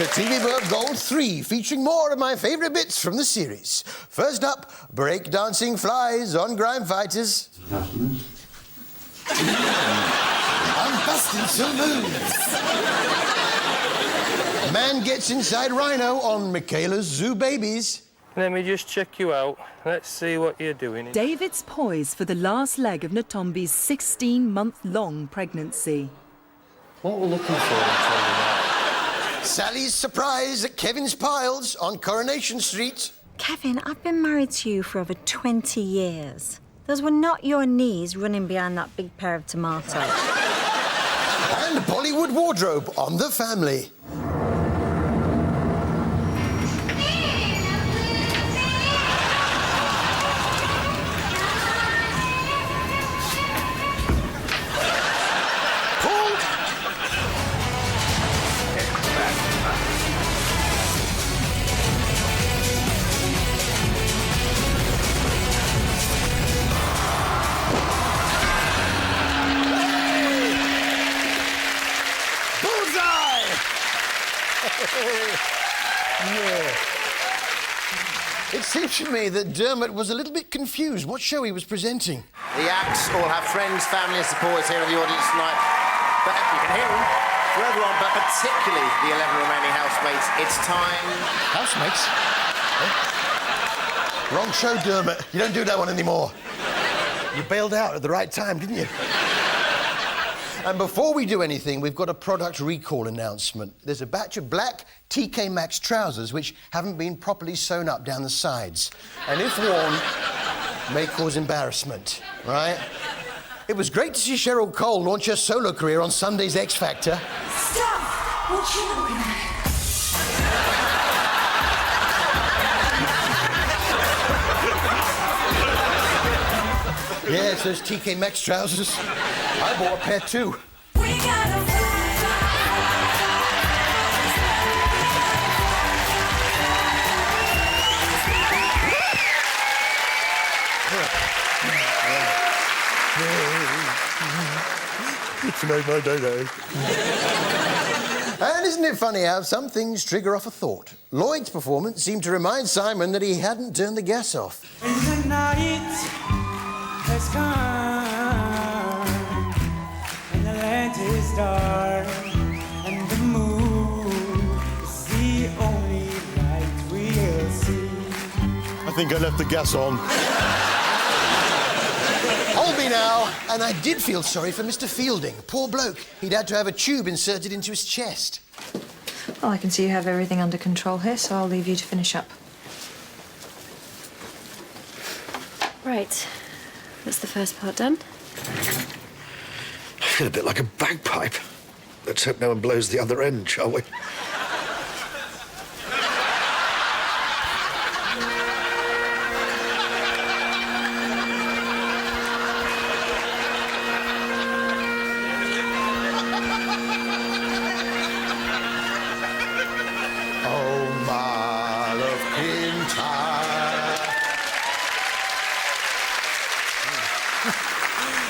TV Burp Gold 3, featuring more of my favourite bits from the series. First up, break-dancing flies on Grime Fighters. I'm busting some moves. Man gets inside rhino on Michaela's zoo babies. Let me just check you out. Let's see what you're doing. David's poised for the last leg of Natombi's 16-month-long pregnancy. What we're looking for in that? Sally's surprise at Kevin's piles on Coronation Street. Kevin, I've been married to you for over 20 years. Those were not your knees running behind that big pair of tomatoes. And Bollywood wardrobe on The Family. It seems to me that Dermot was a little bit confused what show he was presenting. The acts all have friends, family and supporters here in the audience tonight. But you can hear them for everyone, but particularly the 11 remaining housemates. It's time... Housemates? Eh? Wrong show, Dermot. You don't do that one anymore. You bailed out at the right time, didn't you? And before we do anything, we've got a product recall announcement. There's a batch of black TK Maxx trousers which haven't been properly sewn up down the sides. And if worn, may cause embarrassment, right? It was great to see Cheryl Cole launch her solo career on Sunday's X Factor. Stop! What you looking at? Yeah, it's those TK Maxx trousers. I bought a pair too. We gotta It's made my day. And isn't it funny how some things trigger off a thought? Lloyd's performance seemed to remind Simon that he hadn't turned the gas off. When the night has come and the land is dark and the moon is the only light we'll see. I think I left the gas on. Hold me now. And I did feel sorry for Mr. Fielding. Poor bloke. He'd had to have a tube inserted into his chest. Well, I can see you have everything under control here, so I'll leave you to finish up. Right. That's the first part done. I feel a bit like a bagpipe. Let's hope no one blows the other end, shall we?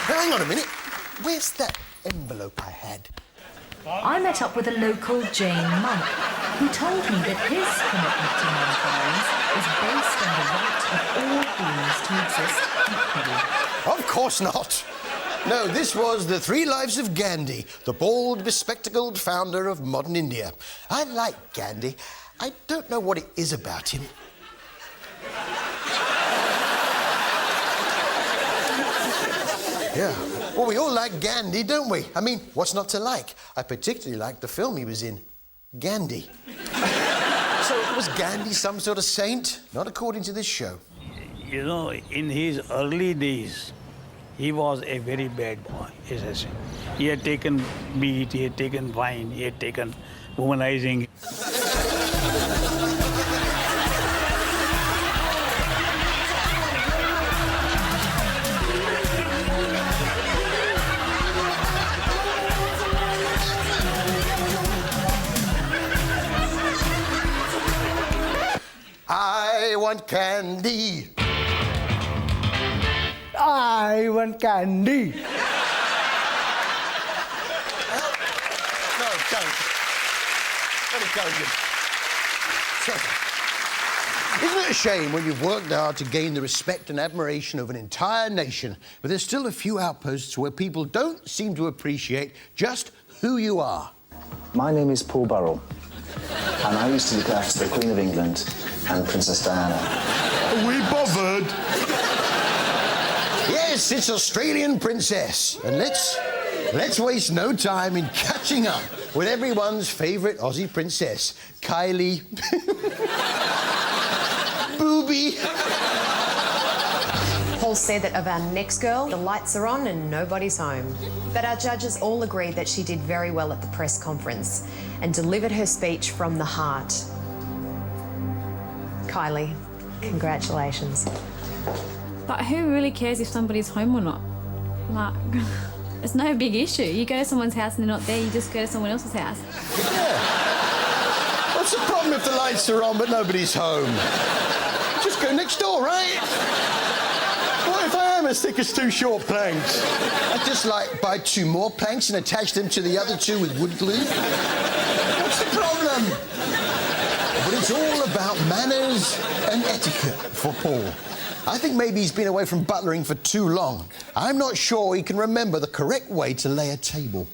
Hang on a minute. Where's that envelope I had? I met up with a local Jane monk who told me that his commitment to mankind is based on the right of all beings to exist equally. Of course not. No, this was The 3 Lives of Gandhi, the bald, bespectacled founder of modern India. I like Gandhi. I don't know what it is about him. Yeah. Well, we all like Gandhi, don't we? I mean, what's not to like? I particularly liked the film he was in, Gandhi. So was Gandhi some sort of saint? Not according to this show. You know, in his early days, he was a very bad boy, assassin. He had taken meat, he had taken wine, he had taken womanizing. I want candy. I want candy. No, don't. Let it go, you. Isn't it a shame when you've worked hard to gain the respect and admiration of an entire nation, but there's still a few outposts where people don't seem to appreciate just who you are? My name is Paul Burrell, and I used to look after the Queen of England and Princess Diana. Are we bothered? Yes, it's Australian Princess, and let's waste no time in catching up with everyone's favourite Aussie princess, Kylie. Booby. Paul said that of our next girl, the lights are on and nobody's home. But our judges all agreed that she did very well at the press conference and delivered her speech from the heart. Kylie, congratulations. But who really cares if somebody's home or not? Like, it's no big issue. You go to someone's house and they're not there, you just go to someone else's house. Yeah. What's the problem if the lights are on but nobody's home? Just go next door, right? What if I am as thick as 2 short planks? I'd just, like, buy 2 more planks and attach them to the other 2 with wood glue. What's the problem? But it's all about manners and etiquette for Paul. I think maybe he's been away from butlering for too long. I'm not sure he can remember the correct way to lay a table.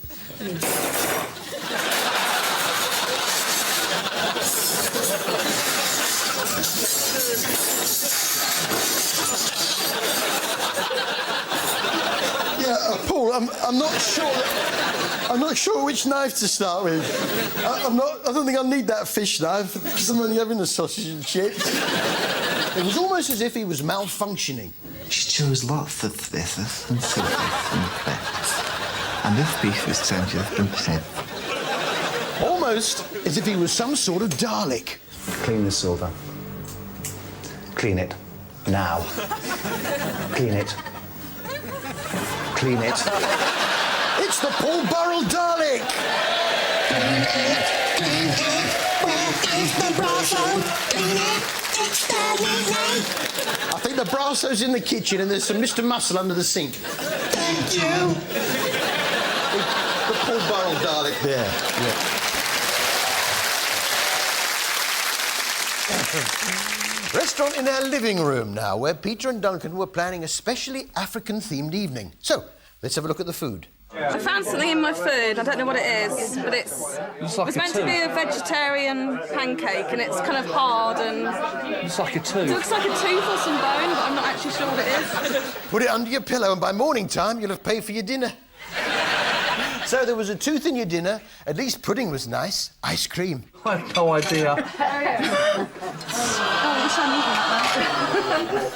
Paul, I'm not sure which knife to start with. I don't think I'll need that fish knife because I'm only having the sausage and chips. It was almost as if he was malfunctioning. She chose lots of spices and sauces and crepes, and this beef is 20%. Almost as if he was some sort of Dalek. Clean the silver. Clean it. Now. Clean it. Clean it. It's the Paul Burrell Dalek! I think the brasso's in the kitchen and there's some Mr. Muscle under the sink. Thank you. The Paul Burrell Dalek there. Yeah. Restaurant in our living room now, where Peter and Duncan were planning a specially African-themed evening. So, let's have a look at the food. I found something in my food. I don't know what it is, but it's meant to be a vegetarian pancake, and it's kind of hard and... It's like a tooth. It looks like a tooth or some bone, but I'm not actually sure what it is. Put it under your pillow, and by morning time, you'll have paid for your dinner. So there was a tooth in your dinner. At least pudding was nice. Ice cream. I have no idea.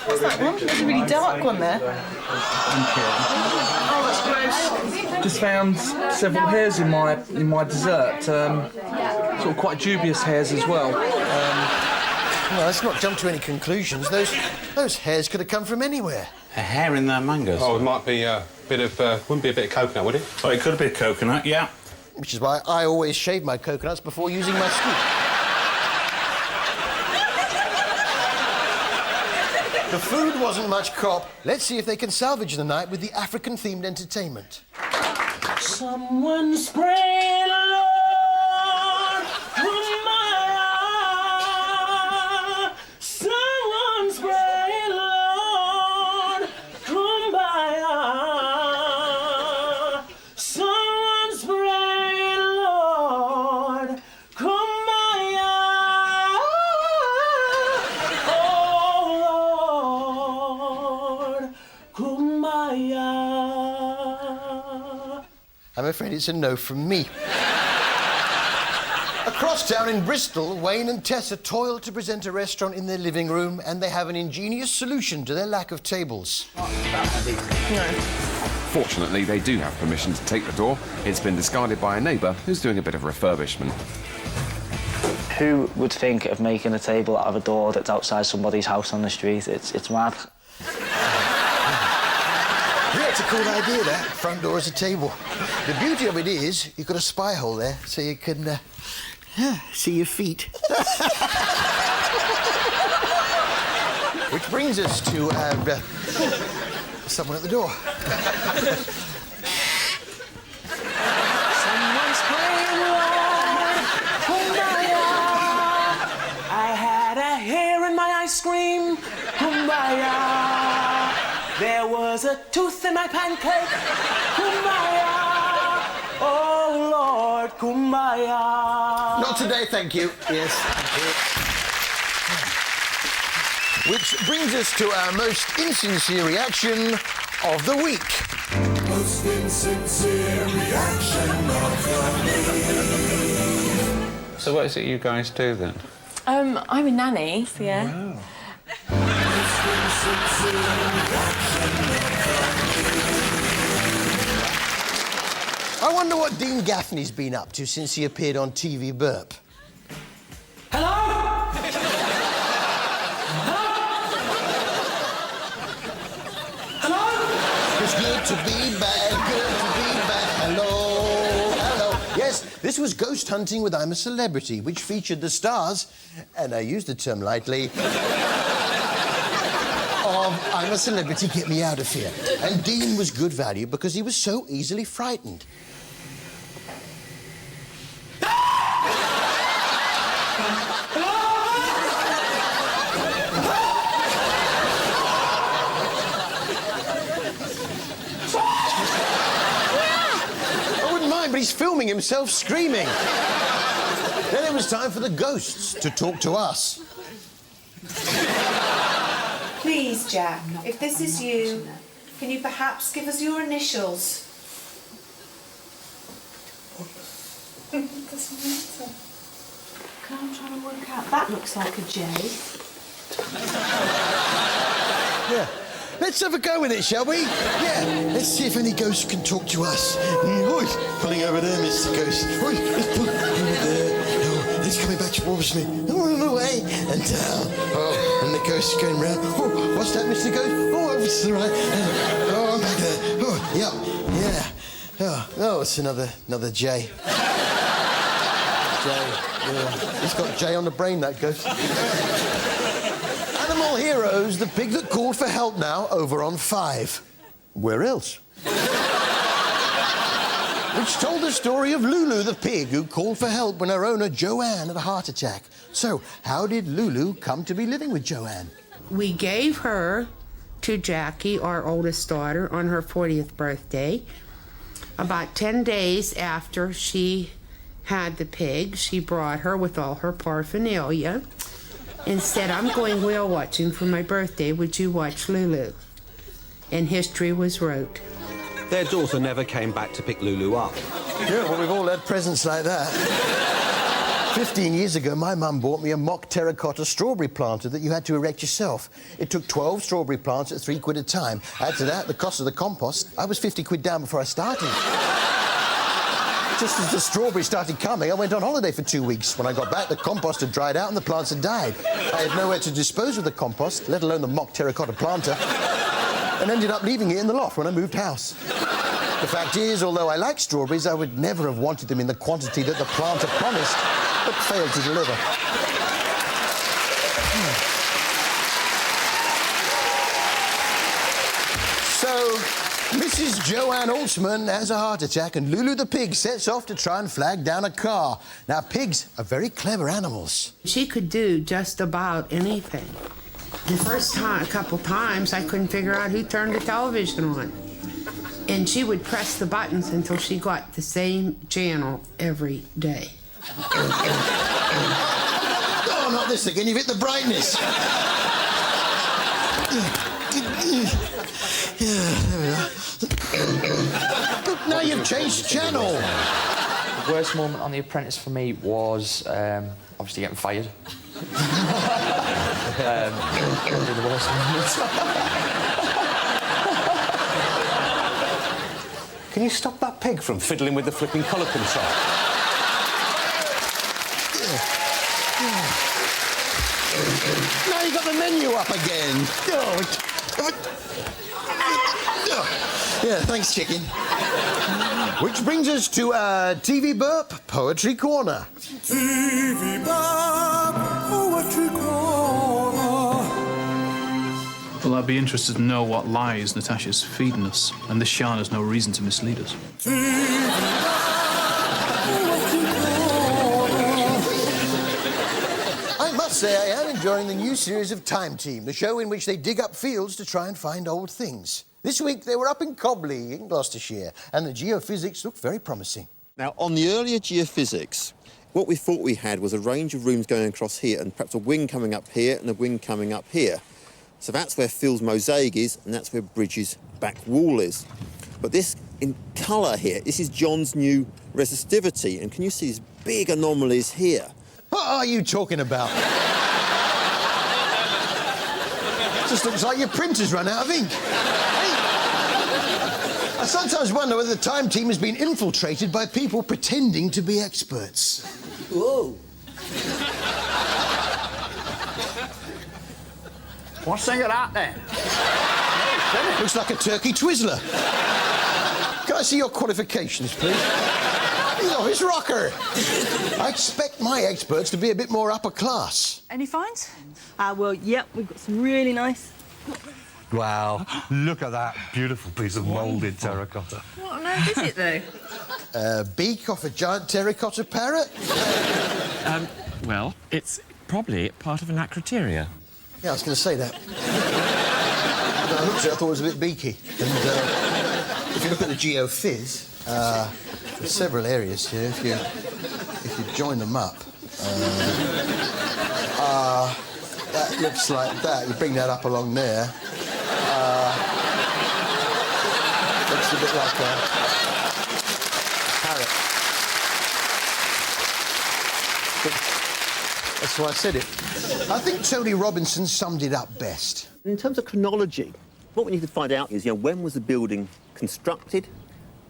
What's that one? There's a really dark one there. Oh, that's gross. Just found several hairs in my dessert. Sort of quite dubious hairs as well. Well, let's not jump to any conclusions. Those hairs could have come from anywhere. A hair in the mangoes? Oh, it might be a bit of... wouldn't be a bit of coconut, would it? Oh, it could have been coconut, yeah. Which is why I always shave my coconuts before using my scoop. The food wasn't much cop. Let's see if they can salvage the night with the African-themed entertainment. Someone spray the Lord Kumbaya. Someone spray the Lord Kumbaya. Someone spray the Lord Kumbaya. Oh Lord Kumbaya. I'm afraid it's a no from me. Across town in Bristol, Wayne and Tessa toil to present a restaurant in their living room, and they have an ingenious solution to their lack of tables. Fortunately, they do have permission to take the door. It's been discarded by a neighbour who's doing a bit of refurbishment. Who would think of making a table out of a door that's outside somebody's house on the street? It's mad. Yeah, it's a cool idea, that. Front door as a table. The beauty of it is, you've got a spy hole there, so you can see your feet. Which brings us to someone at the door. Someone's praying, Lord Kumbaya. I was a tooth in my pancake. Kumbaya, oh Lord, kumbaya. Not today, thank you. Yes, thank you. Which brings us to our most insincere reaction of the week. Most insincere reaction of the week. So what is it you guys do then? I'm a nanny, so yeah. Wow. I wonder what Dean Gaffney's been up to since he appeared on TV Burp. Hello? It's good to be back, good to be back. Hello, hello. Yes, this was Ghost Hunting with I'm a Celebrity, which featured the stars, and I use the term lightly, of I'm a Celebrity, Get Me Out of Here. And Dean was good value because he was so easily frightened. But he's filming himself screaming. Then it was time for the ghosts to talk to us. Please, Jack, if this is you, can you perhaps give us your initials? Doesn't matter. I'm trying to work out. That looks like a J. Yeah. Let's have a go with it, shall we? Yeah. Let's see if any ghosts can talk to us. Oi, pulling over there, Mr. Ghost. Oi, let's pull over there. Oh, it's coming back towards me. Oh, away and down. Oh, and the ghost is going round. Oh, what's that, Mr. Ghost? Oh, it's all right. Oh, I'm back there. Oh, yep. Yeah. Oh, it's another J. J. Yeah. He's got J on the brain, that ghost. Animal Heroes, the pig that called for help now, over on 5. Where else? Which told the story of Lulu the pig who called for help when her owner Joanne had a heart attack. So, how did Lulu come to be living with Joanne? We gave her to Jackie, our oldest daughter, on her 40th birthday. About 10 days after she had the pig, she brought her with all her paraphernalia and said, I'm going whale watching for my birthday. Would you watch Lulu? And history was wrote. Their daughter never came back to pick Lulu up. Yeah, well, we've all had presents like that. 15 years ago, my mum bought me a mock terracotta strawberry planter that you had to erect yourself. It took 12 strawberry plants at £3 a time. Add to that the cost of the compost. I was 50 quid down before I started. Just as the strawberries started coming, I went on holiday for 2 weeks. When I got back, the compost had dried out and the plants had died. I had nowhere to dispose of the compost, let alone the mock terracotta planter, and ended up leaving it in the loft when I moved house. The fact is, although I like strawberries, I would never have wanted them in the quantity that the planter promised, but failed to deliver. So, Mrs. Joanne Olsman has a heart attack and Lulu the pig sets off to try and flag down a car. Now, pigs are very clever animals. She could do just about anything. The first time, a couple times, I couldn't figure out who turned the television on. And she would press the buttons until she got the same channel every day. Oh, not this again. You've hit the brightness. Yeah, there we are. But now you've changed channel. The worst moment on The Apprentice for me was obviously getting fired. Probably the worst moment. Can you stop that pig from fiddling with the flipping colour control? Now you got the menu up again. Yeah, thanks, chicken. Which brings us to TV Burp Poetry Corner. TV Burp Poetry Corner. Well, I'd be interested to know what lies Natasha's feeding us, and this yarn has no reason to mislead us. I must say I am enjoying the new series of Time Team, the show in which they dig up fields to try and find old things. This week they were up in Cobley in Gloucestershire, and the geophysics looked very promising. Now, on the earlier geophysics, what we thought we had was a range of rooms going across here and perhaps a wing coming up here and a wing coming up here. So that's where Phil's mosaic is, and that's where Bridges' back wall is. But this, in colour here, this is John's new resistivity, and can you see these big anomalies here? What are you talking about? Just looks like your printer's run out of ink. I sometimes wonder whether the Time team has been infiltrated by people pretending to be experts. Whoa. What's the thing of that, then? Looks like a turkey Twizzler. Can I see your qualifications, please? He's off his rocker. I expect my experts to be a bit more upper class. Any finds? Well, yep, we've got some really nice. Wow, look at that beautiful piece of moulded terracotta. What on earth is it, though? Beak off a giant terracotta parrot? Well, it's probably part of an acroteria. Yeah, I was going to say that. When I looked at it, I thought it was a bit beaky. And if you look at the geophys, there's several areas here. If you join them up, that looks like that. You bring that up along there. Looks a bit like a parrot. But that's why I said it. I think Tony Robinson summed it up best. In terms of chronology, what we need to find out is, when was the building constructed?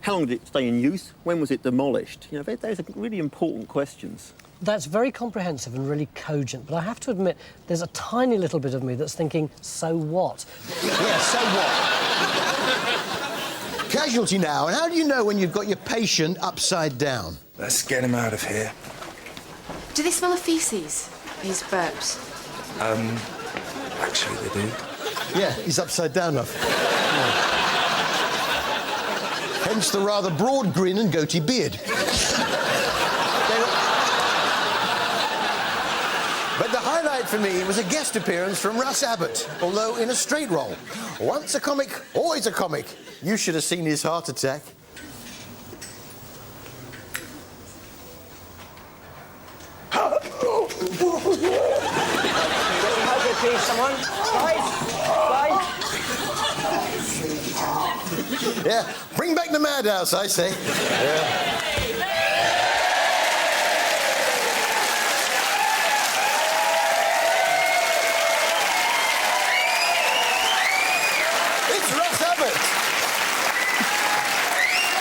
How long did it stay in use? When was it demolished? Those are really important questions. That's very comprehensive and really cogent, but I have to admit, there's a tiny little bit of me that's thinking, so what? Yeah, so what? Casualty now, and how do you know when you've got your patient upside down? Let's get him out of here. Do they smell of faeces, these burps? Actually, they do. Yeah, he's upside down, love. Hence the rather broad grin and goatee beard. But the highlight for me was a guest appearance from Russ Abbott, although in a straight role. Once a comic, always a comic. You should have seen his heart attack. Someone? Guys? Yeah, bring back the madhouse, I say. Yeah.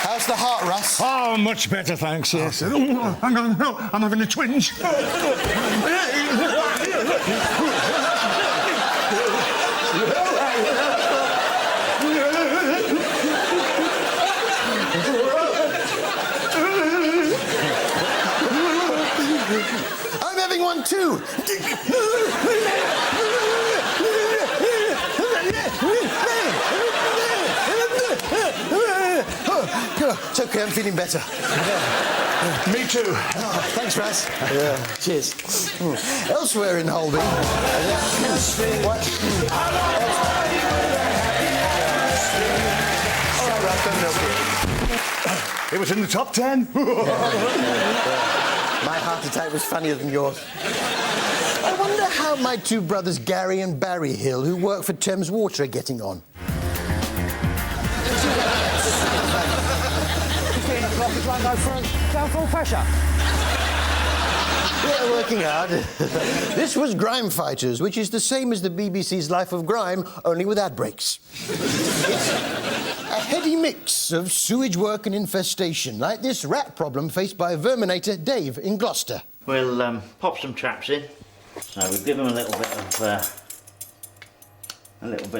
How's the heart, Russ? Oh, much better, thanks, yes. Oh, hang on, no, I'm having a twinge. I'm having one too. It's okay, I'm feeling better. Me too. Oh, thanks, Russ. Yeah. Cheers. Elsewhere in Holby. It was in the top 10. My heart attack was funnier than yours. I wonder how my two brothers Gary and Barry Hill, who work for Thames Water, are getting on. Down full pressure. Yeah, working hard. This was Grime Fighters, which is the same as the BBC's Life of Grime, only with ad breaks. It's a heady mix of sewage work and infestation, like this rat problem faced by Verminator Dave in Gloucester. We'll pop some traps in. So we'll give them a little bit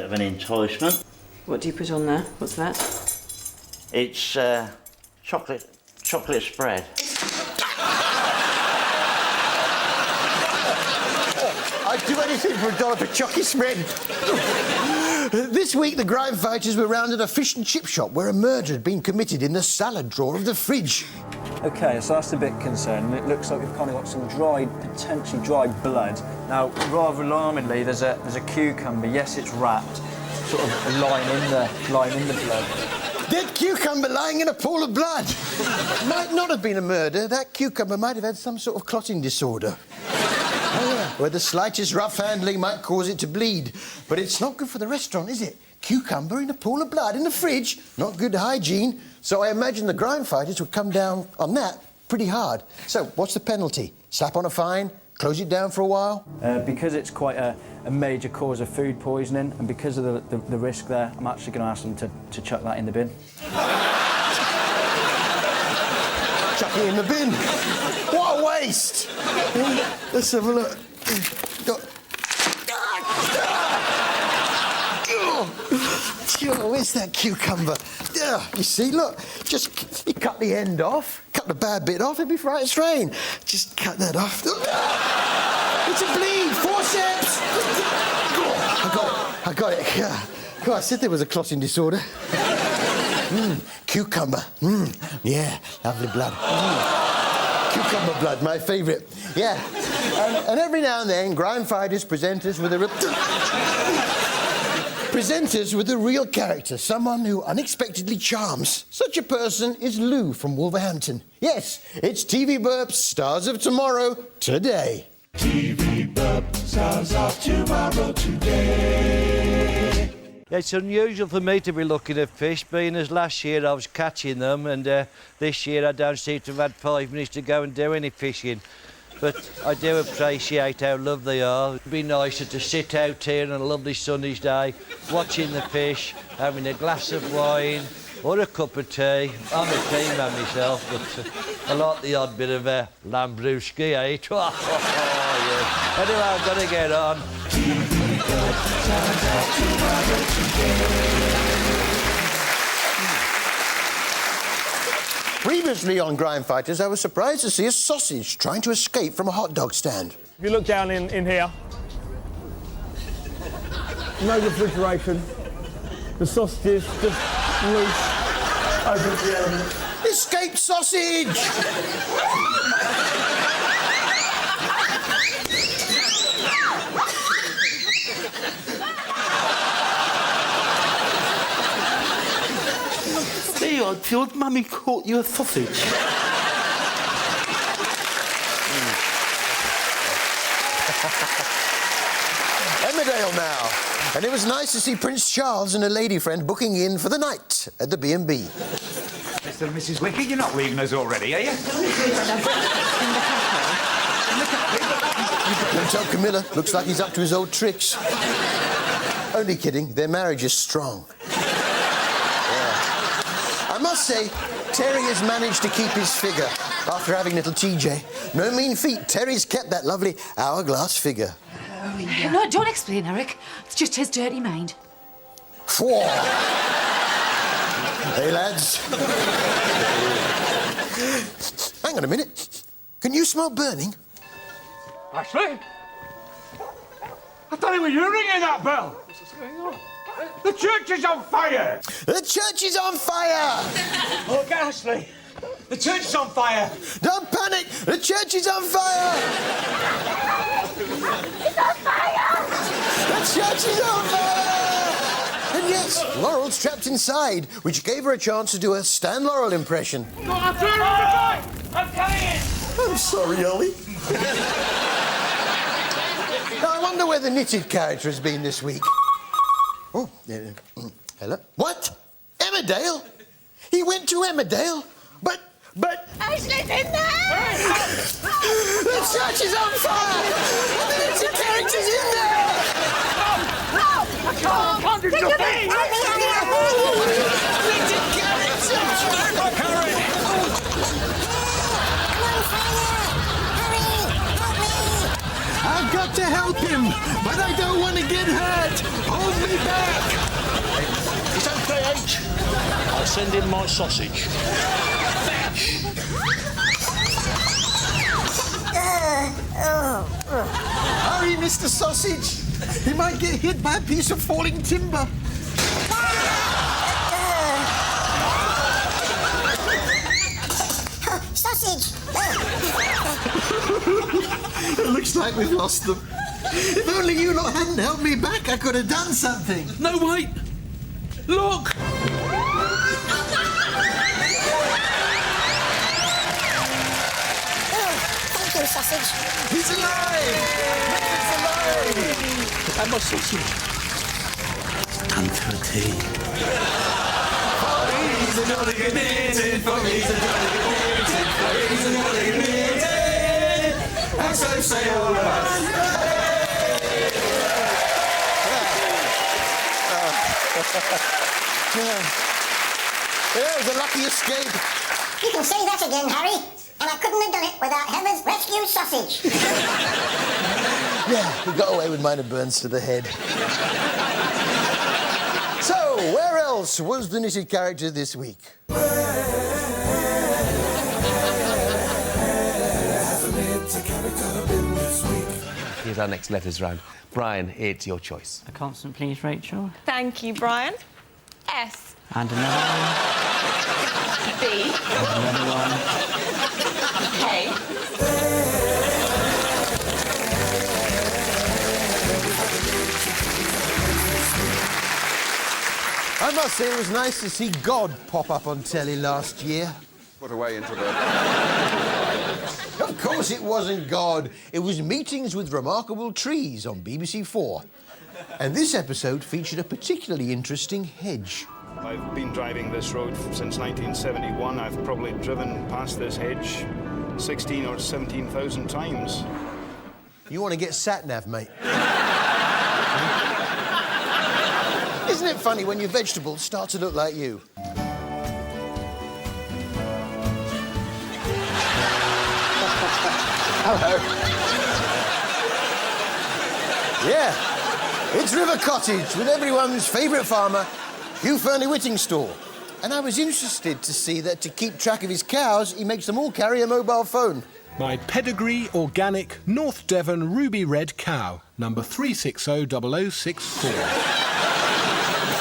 of an enticement. What do you put on there? What's that? It's chocolate spread. I'd do anything for $1 for chocolate spread. This week, the Grime Fighters were round at a fish and chip shop where a murder had been committed in the salad drawer of the fridge. OK, so that's a bit concerning. It looks like we've kind of got some potentially dried blood. Now, rather alarmingly, there's a cucumber. Yes, it's wrapped, sort of lying in the blood. Dead cucumber lying in a pool of blood. Might not have been a murder. That cucumber might have had some sort of clotting disorder. Oh, yeah. Where the slightest rough handling might cause it to bleed. But it's not good for the restaurant, is it? Cucumber in a pool of blood in the fridge. Not good hygiene. So I imagine the Grime Fighters would come down on that pretty hard. So what's the penalty? Slap on a fine? Close it down for a while? Because it's quite a major cause of food poisoning, and because of the risk there, I'm actually going to ask them to chuck that in the bin. Chuck it in the bin? What a waste! Let's have a look. Oh, where's that cucumber? You see, look, just you cut the end off, cut the bad bit off, it'd be right as rain. Just cut that off. It's a bleed, forceps! I got it. Yeah. God, I said there was a clotting disorder. Cucumber. Yeah, lovely blood. Cucumber blood, my favourite. Yeah. And every now and then, Grime Fighters present us with a real character, someone who unexpectedly charms. Such a person is Lou from Wolverhampton. Yes, it's TV Burp's Stars of Tomorrow today. TV Burp, Stars of Tomorrow today. It's unusual for me to be looking at fish, being as last year I was catching them, and this year I don't seem to have had 5 minutes to go and do any fishing. But I do appreciate how lovely they are. It'd be nicer to sit out here on a lovely sunny day, watching the fish, having a glass of wine or a cup of tea. I'm a tea man myself, but I like the odd bit of lambruschi, eh? Yeah. Anyway, I've got to get on. Previously on Grime Fighters, I was surprised to see a sausage trying to escape from a hot dog stand. If you look down in here, no refrigeration. The sausage is just loose, open to the elements. Escaped sausage! Hey, I thought Mummy caught you a sausage. Emmerdale now. And it was nice to see Prince Charles and a lady friend booking in for the night at the B&B. Mr. and Mrs. Wicker, you're not leaving us already, are you? Don't tell Camilla. Looks like he's up to his old tricks. Only kidding. Their marriage is strong. I must say, Terry has managed to keep his figure after having little TJ. No mean feat. Terry's kept that lovely hourglass figure. Oh, yeah. No, don't explain, Eric. It's just his dirty mind. Four. Hey, lads. Hang on a minute. Can you smell burning? Ashley? I thought it was you ringing that bell. What's going on? The church is on fire! The church is on fire! Look, Ashley! The church is on fire! Don't panic! The church is on fire! It's on fire! The church is on fire! And yes, Laurel's trapped inside, which gave her a chance to do a Stan Laurel impression. No, I'm turning on the light! I'm coming! I'm sorry, Ollie. Now, I wonder where the knitted character has been this week. Oh, hello? What? Emmerdale? He went to Emmerdale? But... Ashley's in there! The church is on fire! And the knitted character's in there! No! I can't! Take your feet! Knitted character! Hurry! I've got to help him, but I don't want to get hurt. Hold me back. It's okay, H. I'll send in my sausage. Hurry, Mr. Sausage. He might get hit by a piece of falling timber. Sausage! It looks like we've lost them. If only you lot hadn't held me back, I could have done something. No, wait! Look! Thank you, sausage. He's alive! He's alive! And my sausage. It's done for a tea. He's a jolly good meeting, for he's a jolly good meeting, for he's a jolly good meeting. And so say all of us. Yeah, it was a lucky escape. You can say that again, Harry. And I couldn't have done it without Heather's rescue sausage. Yeah, we got away with minor burns to the head. So, where else was the knitted character this week? Here's our next letters round. Brian, it's your choice. A constant, please, Rachel. Thank you, Brian. S. And another one. B. And another one. K. I must say it was nice to see God pop up on telly last year. Put away into the... Of course it wasn't God. It was Meetings with Remarkable Trees on BBC 4. And this episode featured a particularly interesting hedge. I've been driving this road since 1971. I've probably driven past this hedge 16 or 17,000 times. You want to get sat-nav, mate? Isn't it funny when your vegetables start to look like you? Hello. Yeah, it's River Cottage with everyone's favourite farmer, Hugh Fernley-Whittingstall. And I was interested to see that to keep track of his cows, he makes them all carry a mobile phone. My pedigree organic North Devon ruby red cow, number 3600064.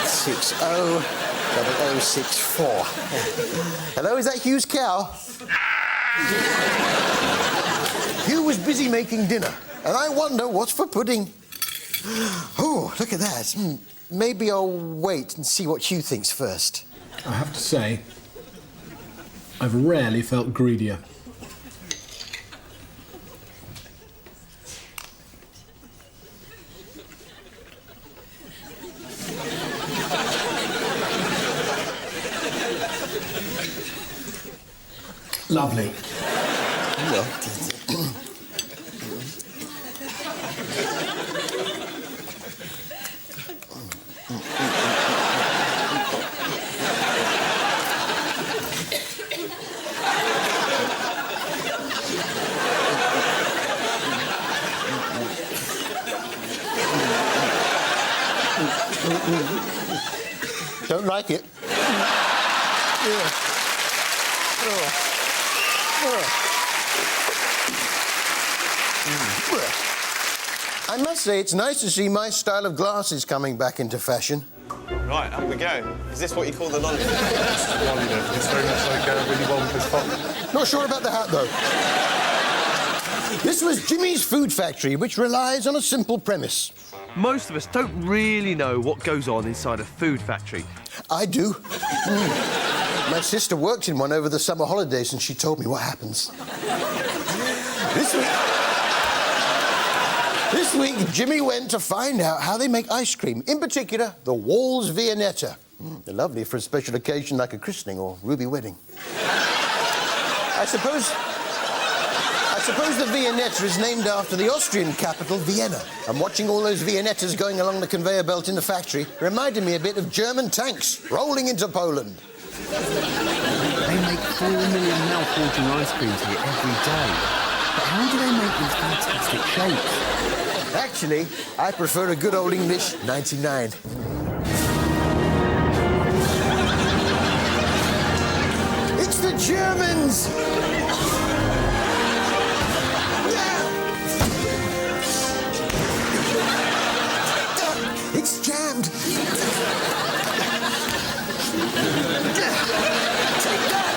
600064. Hello, is that Hugh's cow? Hugh was busy making dinner, and I wonder what's for pudding. Oh, look at that. Maybe I'll wait and see what Hugh thinks first. I have to say, I've rarely felt greedier. Lovely. Don't like it. Yeah. I must say, it's nice to see my style of glasses coming back into fashion. Right, up we go. Is this what you call the London? London. It's very much like Willy Wonka's top. Not sure about the hat, though. This was Jimmy's Food Factory, which relies on a simple premise. Most of us don't really know what goes on inside a food factory. I do. My sister worked in one over the summer holidays, and she told me what happens. This week, Jimmy went to find out how they make ice cream, in particular, the Walls Viennetta. They're lovely for a special occasion like a christening or ruby wedding. I suppose the Viennetta is named after the Austrian capital, Vienna. And watching all those Viennettas going along the conveyor belt in the factory reminded me a bit of German tanks rolling into Poland. They make 4 million mouth-watering ice creams here every day. But how do they make these fantastic shapes? Actually, I prefer a good old English 99. It's the Germans! It's jammed. Take that.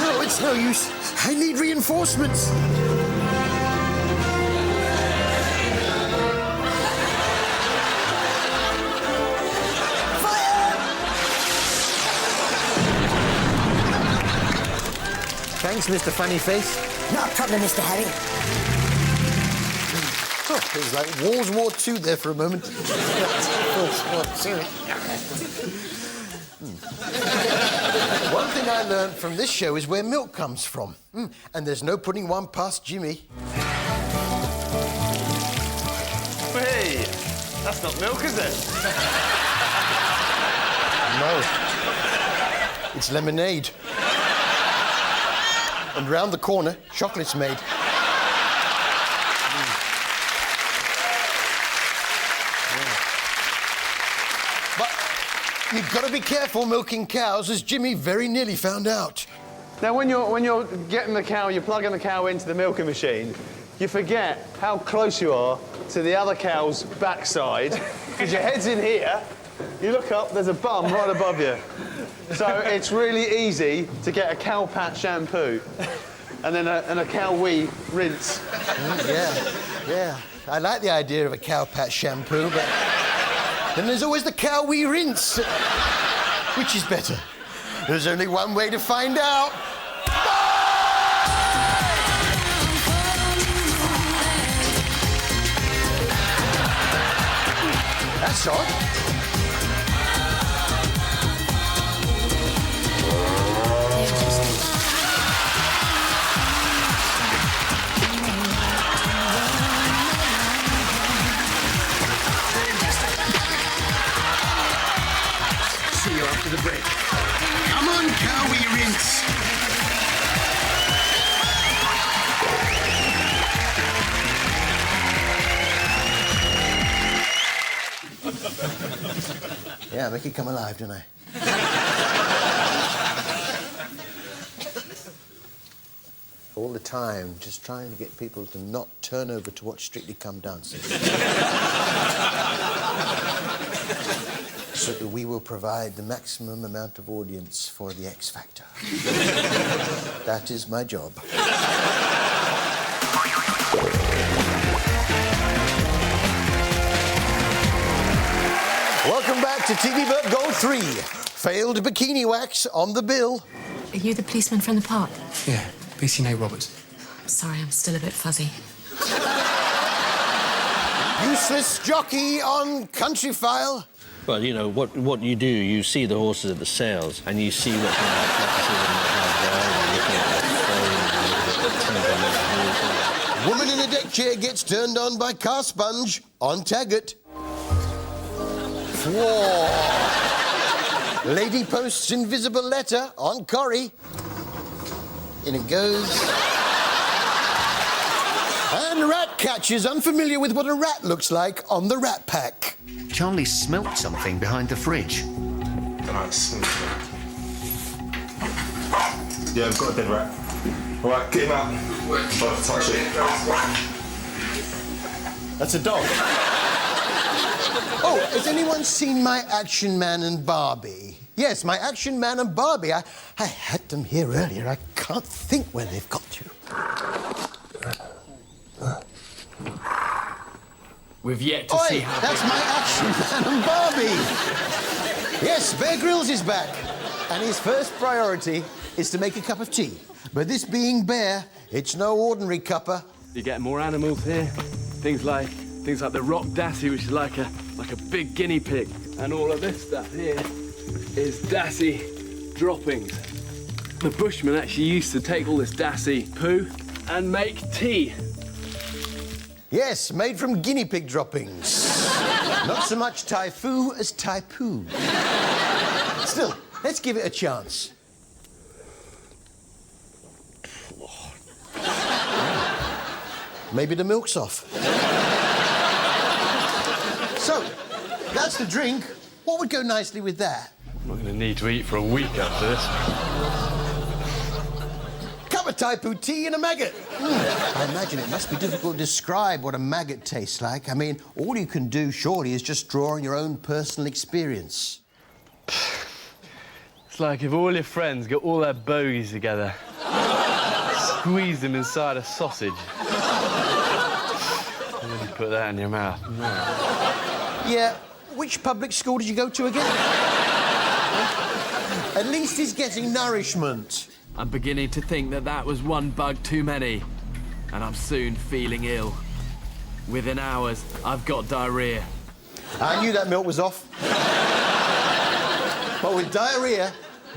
No, it's no use. I need reinforcements. Thanks, Mr. Funny Face. Not a problem, Mr. Harry. Oh, it was like World War II there for a moment. World War II. One thing I learned from this show is where milk comes from. And there's no putting one past Jimmy. Hey, that's not milk, is it? No. It's lemonade. And round the corner, chocolate's made. But you've got to be careful milking cows, as Jimmy very nearly found out. Now, when you're getting the cow, you're plugging the cow into the milking machine, you forget how close you are to the other cow's backside, because your head's in here, you look up, there's a bum right above you. So it's really easy to get a cow pat shampoo and then a cow wee rinse. Yeah. I like the idea of a cow pat shampoo, but then there's always the cow wee rinse. Which is better? There's only one way to find out. That's odd. See you after the break. Come on, cow, we rinse. Yeah, make it come alive, don't I? All the time, just trying to get people to not turn over to watch Strictly Come Dancing. So that we will provide the maximum amount of audience for the X Factor. That is my job. Welcome back to TV Burp Gold 3. Failed bikini wax on the bill. Are you the policeman from the park? Yeah, PCNA Roberts. I'm sorry, I'm still a bit fuzzy. Useless jockey on Country File. Well, you know, what you do, you see the horses at the sales, and you see what kind of Woman in a deck chair gets turned on by car sponge on Taggart. Whoa. Lady posts invisible letter on Corrie. In it goes. And rat catchers unfamiliar with what a rat looks like on the Rat Pack. Charlie smelt something behind the fridge. Nice. Yeah, I've got a dead rat. All right, get him out. Don't touch it. That's a dog. Oh, has anyone seen my Action Man and Barbie? Yes, my Action Man and Barbie. I had them here earlier. I can't think where they've got to. We've yet to see how... That's my Action Man and Barbie! Yes, Bear Grylls is back. And his first priority is to make a cup of tea. But this being Bear, it's no ordinary cuppa. You get more animals here. Things like the rock dassie, which is like a big guinea pig. And all of this stuff here is dassie droppings. The Bushmen actually used to take all this dassie poo and make tea. Yes, made from guinea pig droppings. Not so much Thai foo as Thai poo. Still, let's give it a chance. Maybe the milk's off. So, that's the drink. What would go nicely with that? I'm not going to need to eat for a week after this. Cup of Thai poo tea and a maggot. I imagine it must be difficult to describe what a maggot tastes like. I mean, all you can do, surely, is just draw on your own personal experience. It's like if all your friends got all their bogies together, squeeze them inside a sausage, and then you put that in your mouth. Yeah, which public school did you go to again? At least he's getting nourishment. I'm beginning to think that that was one bug too many, and I'm soon feeling ill. Within hours, I've got diarrhea. I knew that milk was off. But with diarrhea,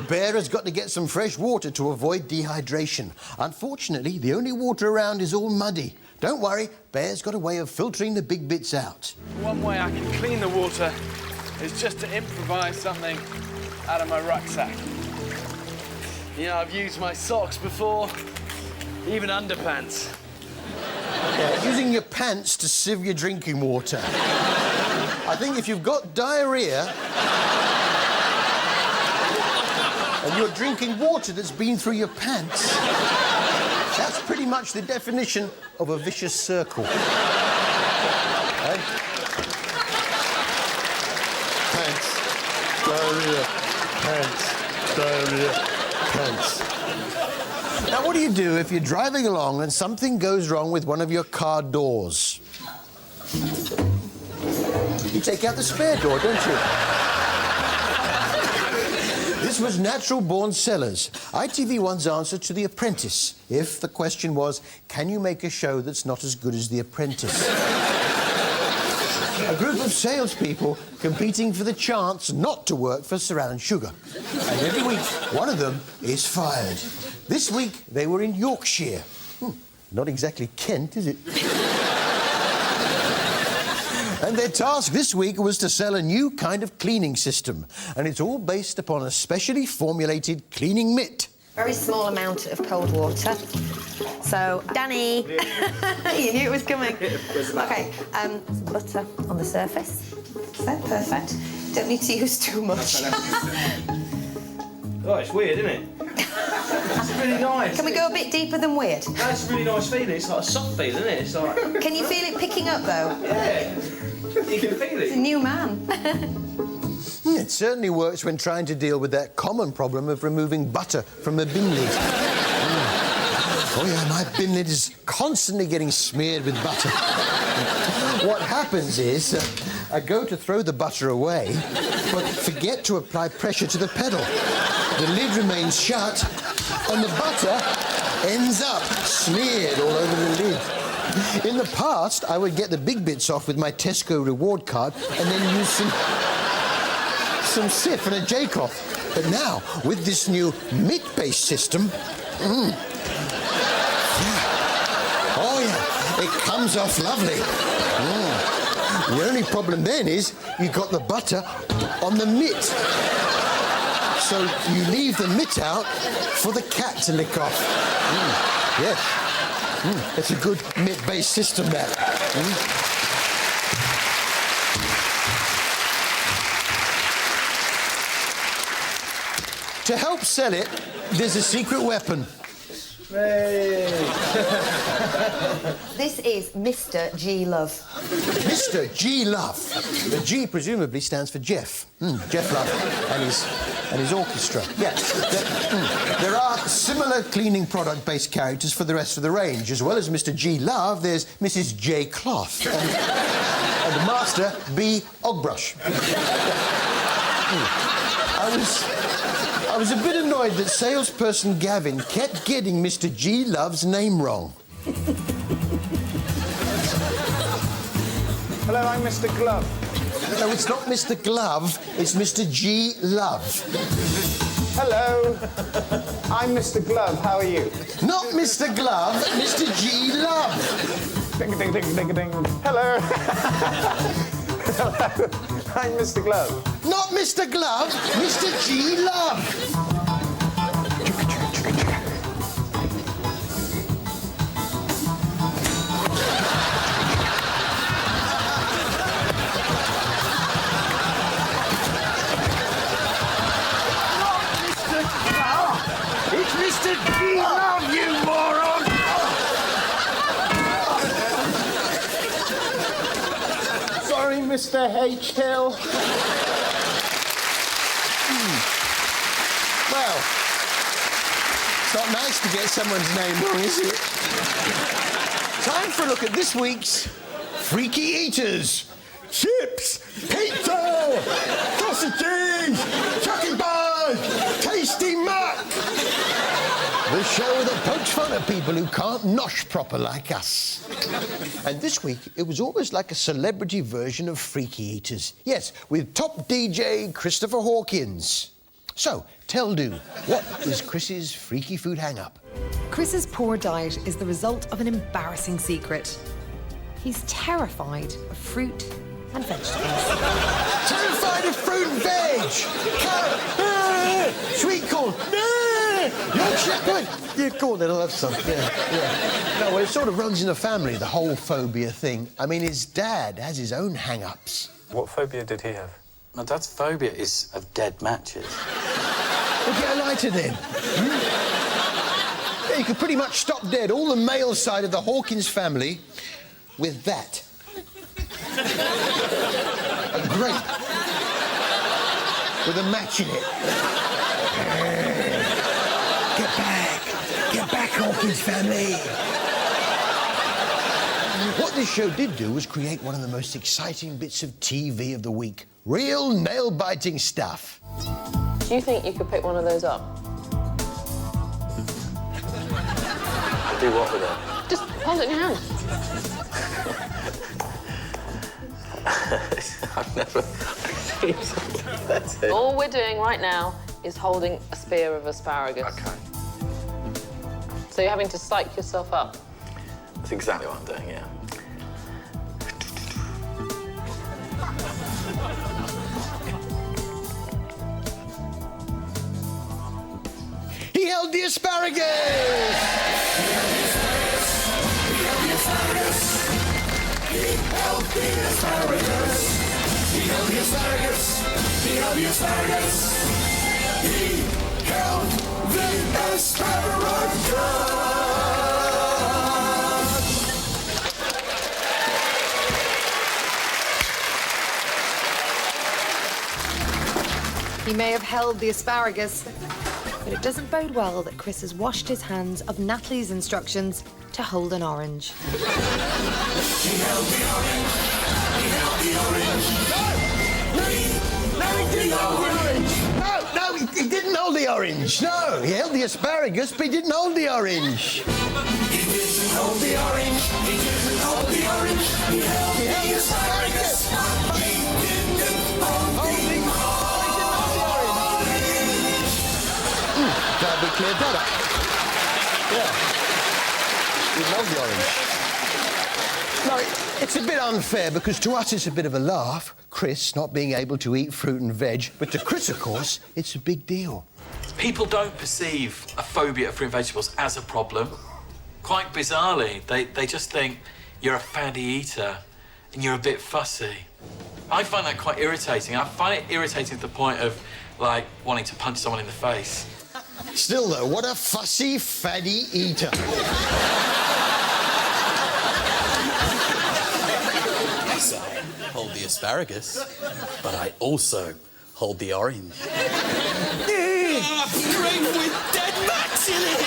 Bear has got to get some fresh water to avoid dehydration. Unfortunately, the only water around is all muddy. Don't worry, Bear's got a way of filtering the big bits out. One way I can clean the water is just to improvise something out of my rucksack. You know, I've used my socks before, even underpants. Yeah, using your pants to sieve your drinking water. I think if you've got diarrhea and you're drinking water that's been through your pants, that's pretty much the definition of a vicious circle. Pants, diarrhea, pants, diarrhea, pants. Now, what do you do if you're driving along and something goes wrong with one of your car doors? You take out the spare door, don't you? This was Natural-Born Sellers, ITV1's answer to The Apprentice, if the question was, can you make a show that's not as good as The Apprentice? A group of salespeople competing for the chance not to work for Sir Alan Sugar. And every week, one of them is fired. This week, they were in Yorkshire. Not exactly Kent, is it? And their task this week was to sell a new kind of cleaning system. And it's all based upon a specially formulated cleaning mitt. Very small amount of cold water. So, Danny, you knew it was coming. OK, some butter on the surface. So, perfect. Don't need to use too much. Oh, it's weird, isn't it? It's really nice. Can we go a bit deeper than weird? That's a really nice feeling. It's like a soft feeling, isn't it? It's like... Can you feel it picking up, though? Yeah. You can feel It's it. a new man. It certainly works when trying to deal with that common problem of removing butter from a bin lid. Oh, yeah, my bin lid is constantly getting smeared with butter. What happens is, I go to throw the butter away, but forget to apply pressure to the pedal. The lid remains shut, and the butter ends up smeared all over the lid. In the past, I would get the big bits off with my Tesco reward card and then use some Sif and a J-cloth. But now, with this new mitt-based system, oh yeah, it comes off lovely. The only problem then is you got the butter on the mitt. So you leave the mitt out for the cat to lick off. Yes. It's a good mitt-based system, that. To help sell it, there's a secret weapon. This is Mr. G. Love. Mr. G. Love. The G presumably stands for Jeff. Jeff Love and his orchestra. Yes. There are similar cleaning product-based characters for the rest of the range. As well as Mr. G. Love, there's Mrs. J. Cloth and Master B. Ogbrush. I was a bit annoyed that salesperson Gavin kept getting Mr. G. Love's name wrong. Hello, I'm Mr. Glove. No, it's not Mr. Glove, it's Mr. G. Love. Hello, I'm Mr. Glove. How are you? Not Mr. Glove, Mr. G. Love. Ding, ding, ding, ding, ding. Hello. Hello, I'm Mr. Glove. Not Mr. Glove, Mr. G. Love. It's Mr. G. Love, you moron! Sorry, Mr. H. Hill. Well, it's not nice to get someone's name wrong, is it? Time for a look at this week's Freaky Eaters. Chips, pizza, sausages, chucking bars, tasty muck. for people who can't nosh proper like us. And this week, it was almost like a celebrity version of Freaky Eaters. Yes, with top DJ Christopher Hawkins. So, tell Du, what is Chris's freaky food hang-up? Chris's poor diet is the result of an embarrassing secret. He's terrified of fruit and vegetables. Terrified of fruit and veg! Carrot! Sweet corn! Yorkshire pudding! Yeah, go on then, I'll have some. Yeah. No, well, it sort of runs in the family, the whole phobia thing. I mean, his dad has his own hang-ups. What phobia did he have? My dad's phobia is of dead matches. Well, get a lighter then. Yeah, you could pretty much stop dead all the male side of the Hawkins family with that. A grape with a match in it. Get back, Hawkins family. What this show did do was create one of the most exciting bits of TV of the week. Real nail-biting stuff. Do you think you could pick one of those up? Do what with it? Just hold it in your hand. I've never seen something pathetic. All we're doing right now is holding a spear of asparagus. Okay. So you're having to psych yourself up. That's exactly what I'm doing, yeah. He held the asparagus! He held the asparagus. He held the asparagus. He held the asparagus. He held the asparagus. He held the asparagus. He may have held the asparagus, but it doesn't bode well that Chris has washed his hands of Natalie's instructions to hold an orange. He held the orange. He held the orange. No, he didn't hold the orange. No, he didn't hold the orange. No, he held the asparagus, but he didn't hold the orange. He didn't hold the orange. He didn't hold the orange. He held the asparagus. He didn't hold the orange. Glad we cleared that up. Yeah. We love the orange. No, it's a bit unfair because to us it's a bit of a laugh, Chris not being able to eat fruit and veg, but to Chris, of course, it's a big deal. People don't perceive a phobia of fruit and vegetables as a problem. Quite bizarrely, they just think you're a fatty eater and you're a bit fussy. I find that quite irritating. I find it irritating to the point of, like, wanting to punch someone in the face. Still, though, what a fussy, fatty eater. Yes, I hold the asparagus, but I also hold the orange. Grape with dead mats in it!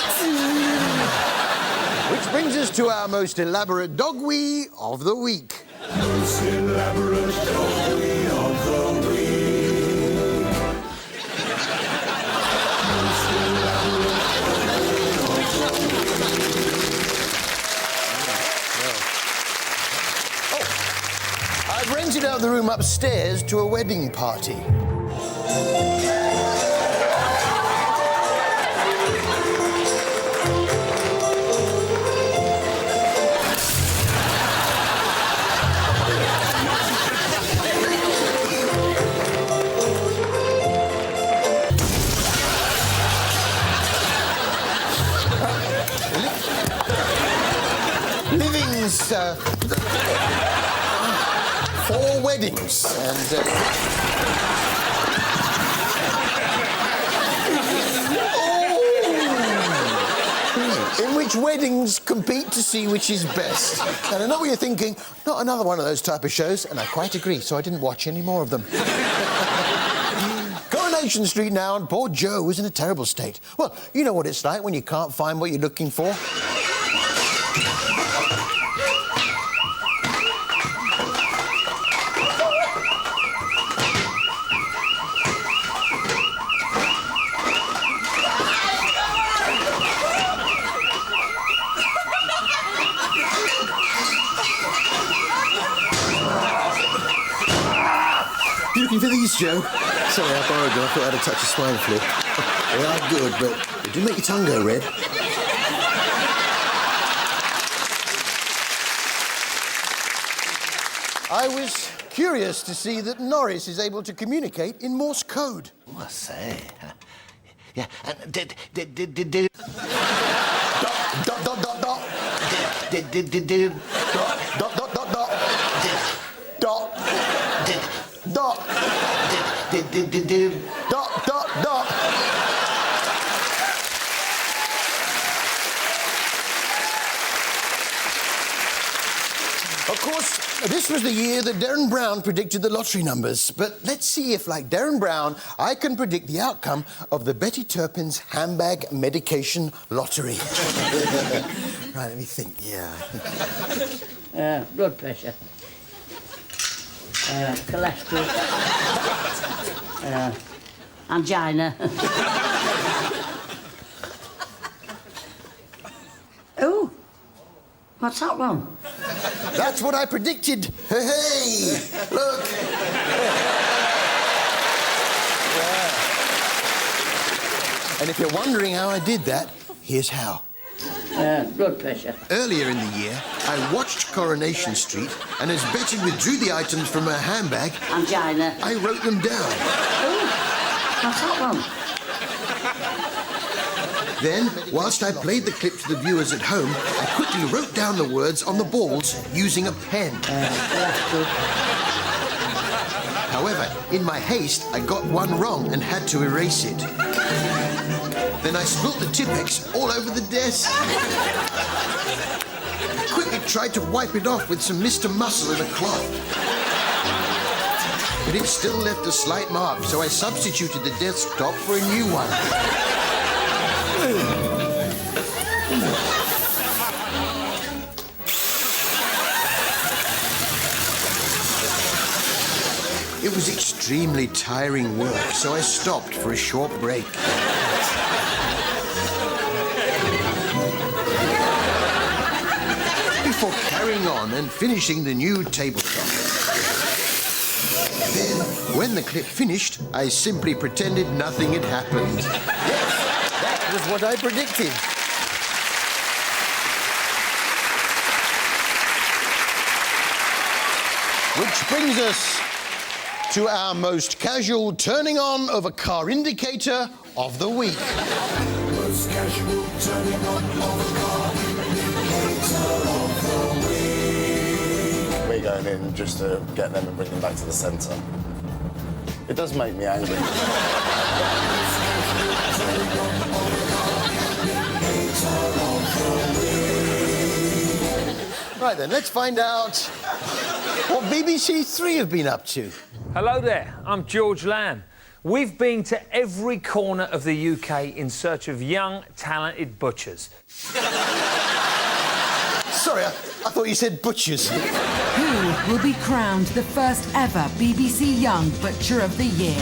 Which brings us to our most elaborate dogwee of the week. Most elaborate dogwee of the week. I've rented out the room upstairs to a wedding party. Living's 4 weddings and in which weddings compete to see which is best. And I know what you're thinking, not another one of those type of shows, and I quite agree, so I didn't watch any more of them. Coronation Street now, and poor Joe was in a terrible state. Well, you know what it's like when you can't find what you're looking for. Cheers, Joe. Sorry, I borrowed them. I thought I had a touch of swine flu. They are good, but they do make your tongue go red. I was curious to see that Norris is able to communicate in Morse code. Oh, I say. Yeah, and dot. Of course, this was the year that Darren Brown predicted the lottery numbers. But let's see if, like Darren Brown, I can predict the outcome of the Betty Turpin's handbag medication lottery. Right, let me think, yeah. Blood pressure. Cholesterol. Angina. Oh, what's that one? That's what I predicted. Hey, look. And if you're wondering how I did that, here's how. Blood pressure. Earlier in the year, I watched Coronation Street, and as Betty withdrew the items from her handbag... Angina. I wrote them down. Oh, what's that one? Then, whilst I played the clip to the viewers at home, I quickly wrote down the words on the balls using a pen. However, in my haste, I got one wrong and had to erase it. Then I spilt the Tipex all over the desk. I quickly tried to wipe it off with some Mr. Muscle in a cloth. But it still left a slight mark, so I substituted the desktop for a new one. It was extremely tiring work, so I stopped for a short break. Before carrying on and finishing the new tabletop. Then, when the clip finished, I simply pretended nothing had happened. Yes, that was what I predicted. Which brings us to our most casual turning on of a car indicator of the week. Most casual turning on of a car indicator of the week. We're going in just to get them and bring them back to the centre. It does make me angry. Right then, let's find out what BBC Three have been up to. Hello there, I'm George Lamb. We've been to every corner of the UK in search of young, talented butchers. Sorry, I thought you said butchers. Who will be crowned the first ever BBC Young Butcher of the Year?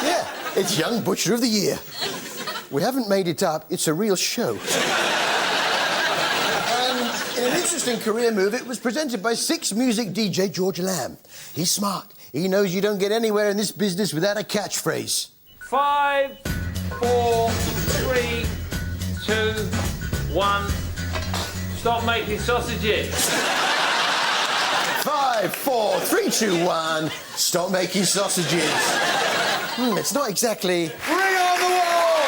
Yeah, it's Young Butcher of the Year. We haven't made it up, it's a real show. In an interesting career move, it was presented by Six Music DJ George Lamb. He's smart. He knows you don't get anywhere in this business without a catchphrase. 5, 4, 3, 2, 1. Stop making sausages. 5, 4, 3, 2, 1. Stop making sausages. It's not exactly... Bring on the wall!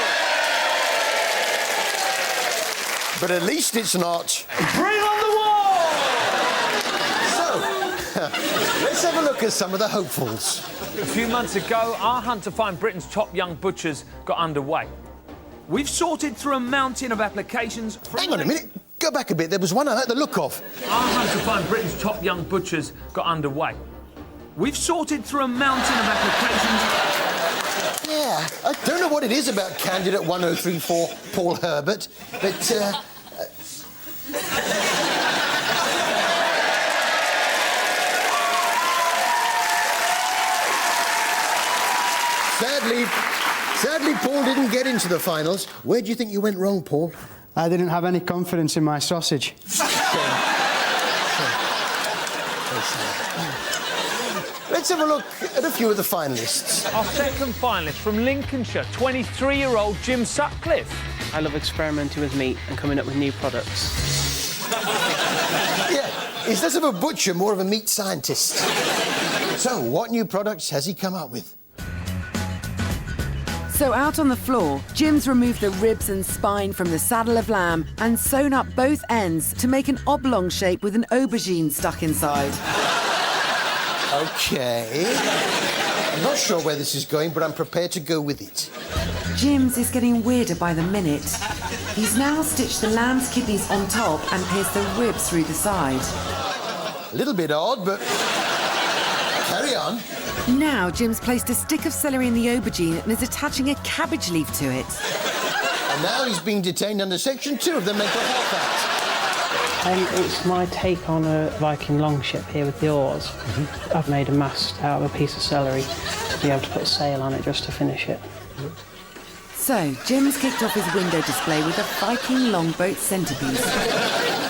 But at least it's not... Bring on the wall! So, let's have a look at some of the hopefuls. A few months ago, our hunt to find Britain's top young butchers got underway. We've sorted through a mountain of applications... Hang on a minute. Go back a bit. There was one I like the look of. Our hunt to find Britain's top young butchers got underway. We've sorted through a mountain of applications... Yeah, I don't know what it is about candidate 1034 Paul Herbert, but... Sadly, Paul didn't get into the finals. Where do you think you went wrong, Paul? I didn't have any confidence in my sausage. Let's have a look at a few of the finalists. Our second finalist from Lincolnshire, 23-year-old Jim Sutcliffe. I love experimenting with meat and coming up with new products. Yeah, he's less of a butcher, more of a meat scientist. So, what new products has he come up with? So out on the floor, Jim's removed the ribs and spine from the saddle of lamb and sewn up both ends to make an oblong shape with an aubergine stuck inside. OK. I'm not sure where this is going, but I'm prepared to go with it. Jim's is getting weirder by the minute. He's now stitched the lamb's kidneys on top and pierced the ribs through the side. A little bit odd, but carry on. Now Jim's placed a stick of celery in the aubergine and is attaching a cabbage leaf to it. And now he's being detained under Section 2 of the Mental Health Act. It's my take on a Viking longship here with the oars. I've made a mast out of a piece of celery to be able to put a sail on it just to finish it. So, Jim's kicked off his window display with a Viking longboat centrepiece.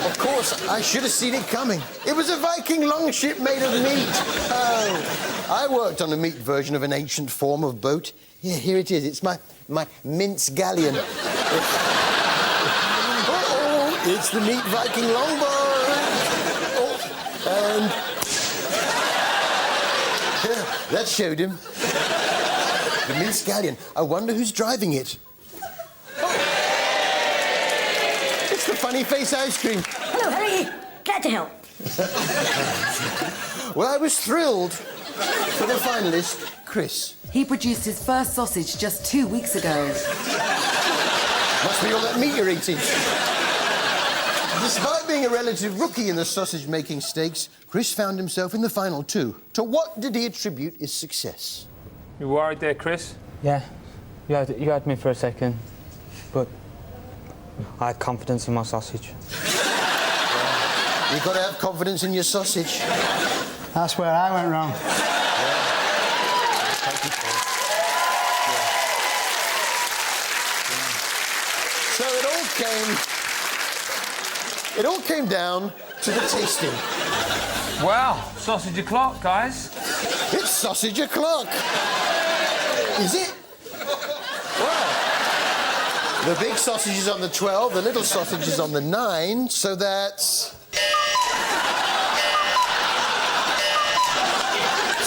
Of course, I should have seen it coming. It was a Viking longship made of meat. Oh, I worked on a meat version of an ancient form of boat. Yeah, here it is. It's my mince galleon. Oh, it's the neat Viking longboat. Oh, and... Yeah, that showed him. The mince galleon. I wonder who's driving it. Oh. It's the funny face ice cream. Hello, how are you? Glad to help. Well, I was thrilled for the finalist, Chris. He produced his first sausage just 2 weeks ago. Must be all that meat you're eating. Despite being a relative rookie in the sausage-making stakes, Chris found himself in the final two. To what did he attribute his success? You worried there, Chris? Yeah, you had me for a second, but I had confidence in my sausage. You've got to have confidence in your sausage. That's where I went wrong. So it all came down to the tasting. Wow, sausage o'clock, guys. It's sausage o'clock. Is it? Well, the big sausage is on the 12, the little sausage is on the 9, so that's...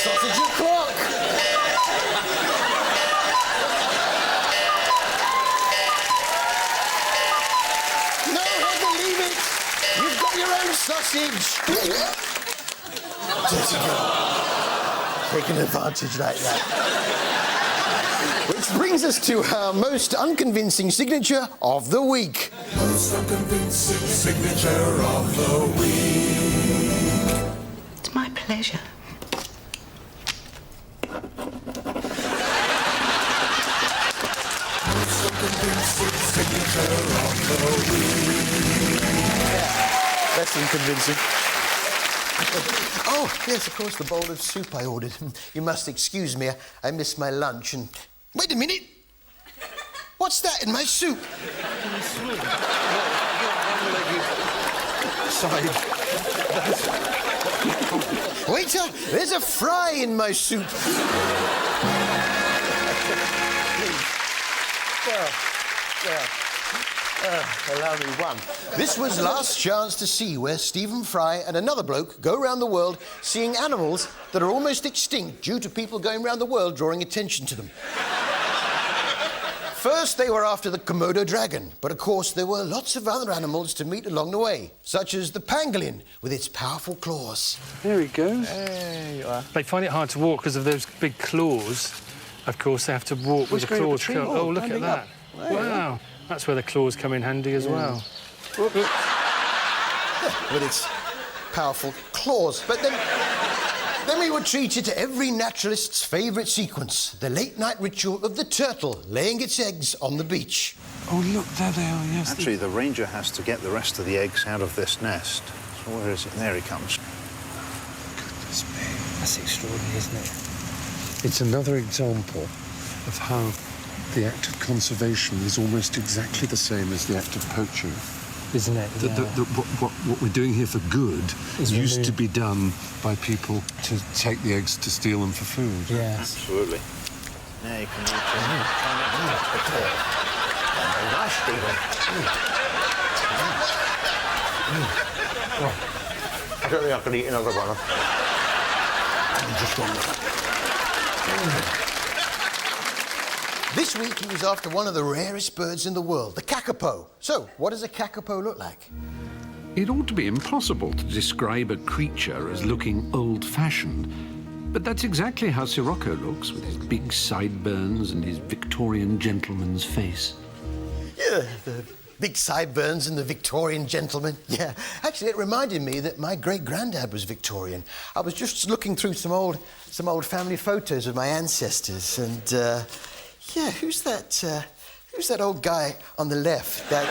sausage o'clock. No, I believe it. You've got your own sausage. Dirty girl. Taking advantage like that. Which brings us to our most unconvincing signature of the week. Most unconvincing signature of the week. It's my pleasure. Most unconvincing signature of the week. That's inconvincing. Oh, yes, of course, the bowl of soup I ordered. You must excuse me, I missed my lunch and... Wait a minute! What's that in my soup? Waiter, there's a fry in my soup. Allow me one. This was Last Chance to See, where Stephen Fry and another bloke go around the world seeing animals that are almost extinct due to people going around the world drawing attention to them. First, they were after the Komodo dragon, but of course there were lots of other animals to meet along the way, such as the pangolin with its powerful claws. There he goes. There you are. They find it hard to walk because of those big claws. Of course, they have to walk with the claws. Oh, look at that. Wow. That's where the claws come in handy as well. With its powerful claws. But then we were treated to every naturalist's favourite sequence, the late-night ritual of the turtle laying its eggs on the beach. Oh, look, there they are, yes. Actually, the ranger has to get the rest of the eggs out of this nest. So where is it? There he comes. Goodness me. That's extraordinary, isn't it? It's another example of how the act of conservation is almost exactly the same as the act of poaching. isn't it? What we're doing here for good used to be done by people to take the eggs to steal them for food. Yes. Absolutely. Now you can nice, Stephen. I don't think I can eat another one. Just one more. This week he was after one of the rarest birds in the world, the kakapo. So, what does a kakapo look like? It ought to be impossible to describe a creature as looking old-fashioned, but that's exactly how Sirocco looks, with his big sideburns and his Victorian gentleman's face. Yeah, the big sideburns and the Victorian gentleman. Yeah, actually, it reminded me that my great-granddad was Victorian. I was just looking through some old family photos of my ancestors, and yeah, who's that old guy on the left? I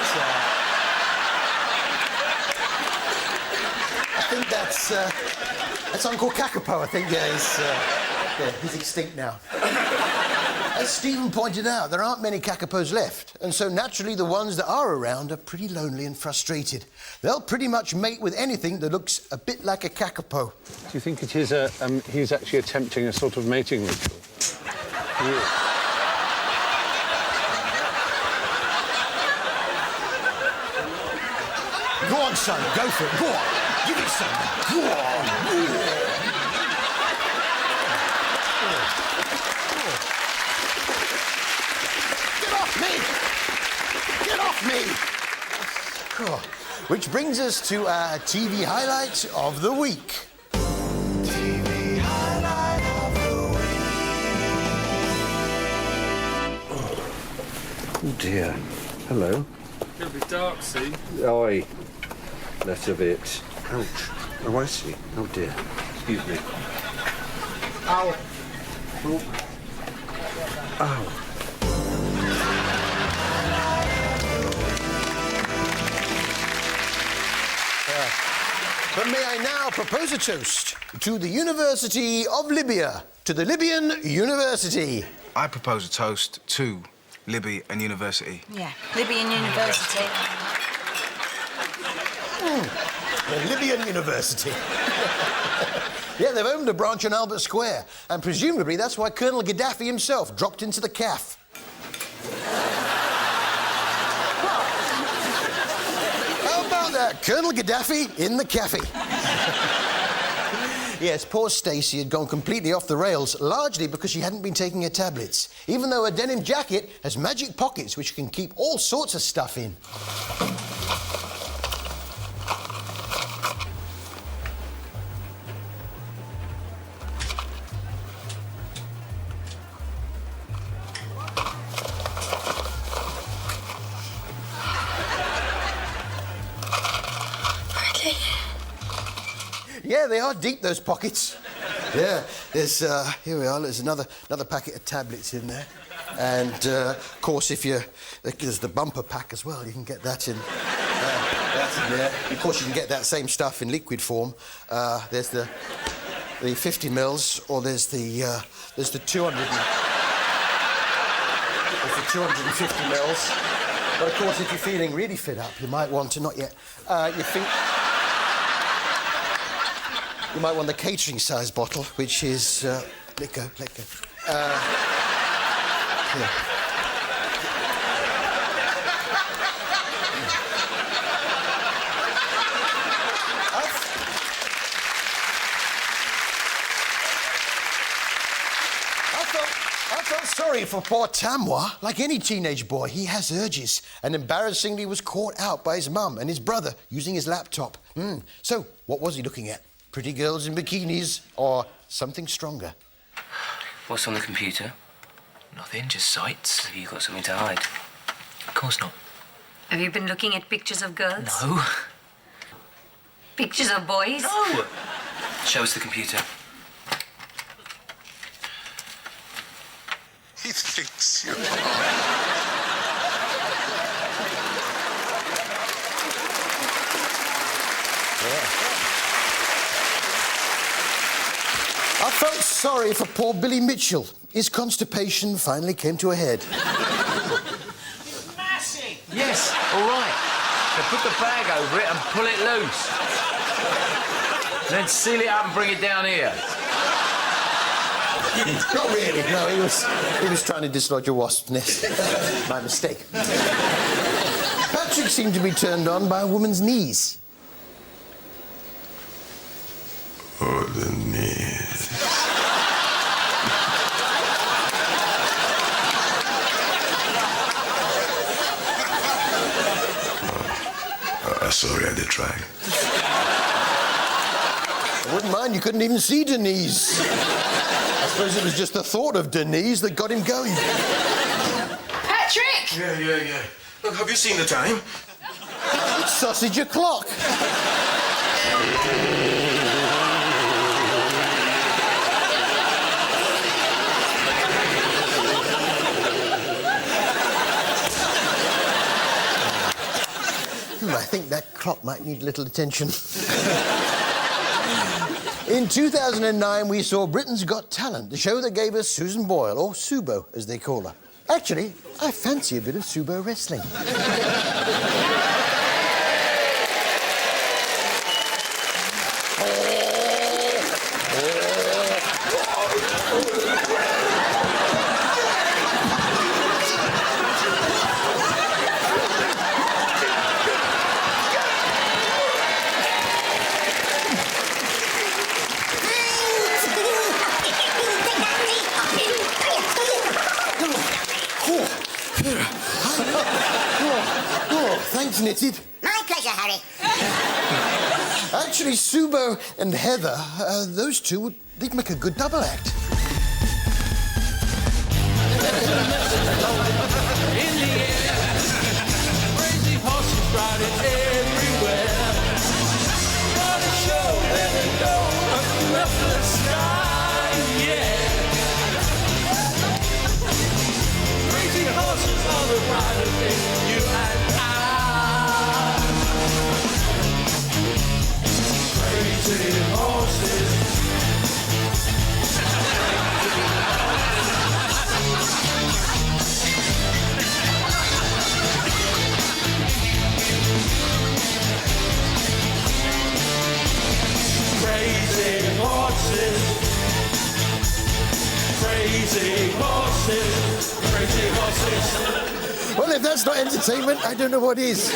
think that's Uncle Kakapo. I think he's extinct now. As Stephen pointed out, there aren't many kakapos left, and so naturally the ones that are around are pretty lonely and frustrated. They'll pretty much mate with anything that looks a bit like a kakapo. Do you think it is he's actually attempting a sort of mating ritual? Go on, son, go for it. Go on, give it some. Go on. Get off me! Get off me! Which brings us to our TV highlight of the week. TV highlight of the week. Oh dear. Hello. It'll be dark soon. Oi. Less of it. Ouch. Oh, I see. Oh dear. Excuse me. Ow. Oh. Ow. But may I now propose a toast to the University of Libya, to the Libyan University. I propose a toast to Libyan University. Yeah, Libyan University. The Libyan University. Yeah, they've opened a branch on Albert Square, and presumably that's why Colonel Gaddafi himself dropped into the CAF. How about that? Colonel Gaddafi in the cafe. Yes, poor Stacey had gone completely off the rails, largely because she hadn't been taking her tablets, even though her denim jacket has magic pockets which can keep all sorts of stuff in. Yeah, they are deep, those pockets. Yeah, there's, here we are, there's another packet of tablets in there. And, of course, there's the bumper pack as well, you can get that in, that's in there. Of course, you can get that same stuff in liquid form. There's the 50 mils, or there's the 200... There's the 250 mils. But, of course, if you're feeling really fit up, you might want to, not yet, you might want the catering size bottle, which is... let go. Here. I felt sorry for poor Tamwa. Like any teenage boy, he has urges, and embarrassingly was caught out by his mum and his brother using his laptop. So, what was he looking at? Pretty girls in bikinis, or something stronger? What's on the computer? Nothing, just sites. Have you got something to hide? Of course not. Have you been looking at pictures of girls? No. Pictures of boys? No! Show us the computer. He thinks you I felt sorry for poor Billy Mitchell. His constipation finally came to a head. Yes, all right. So put the bag over it and pull it loose. Then seal it up and bring it down here. Not really, no, he was trying to dislodge a wasp's nest. My mistake. Patrick seemed to be turned on by a woman's knees. Oh, the knees. Sorry, I did try. I wouldn't mind, you couldn't even see Denise. I suppose it was just the thought of Denise that got him going. Patrick! Yeah. Look, have you seen the time? It's sausage o'clock. I think that clock might need a little attention. In 2009, we saw Britain's Got Talent, the show that gave us Susan Boyle, or Subo, as they call her. Actually, I fancy a bit of Subo wrestling. Thanks, Knitted. My pleasure, Harry. Actually, Subo and Heather, those two, they'd make a good double act. In the air, crazy horses riding everywhere. What a show, let it go up the sky, yeah. Crazy horses are the riders in you and I. Crazy horses. Crazy horses. Crazy horses. Crazy horses. Well, if that's not entertainment, I don't know what is.